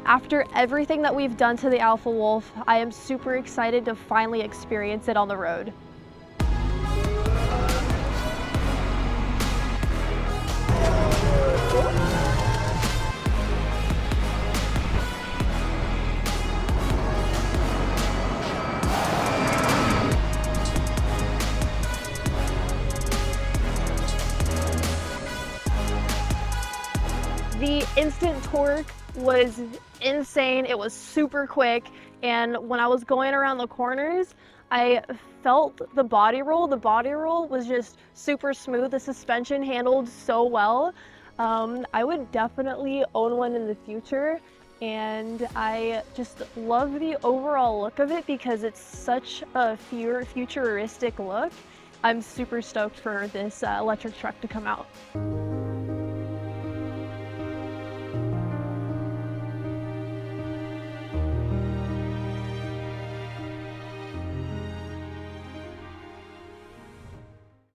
After everything that we've done to the Alpha Wolf, I am super excited to finally experience it on the road. The instant torque was insane. It was super quick, and when I was going around the corners, I felt the body roll. The body roll was just super smooth. The suspension handled so well. I would definitely own one in the future, and I just love the overall look of it because it's such a futuristic look. I'm super stoked for this electric truck to come out.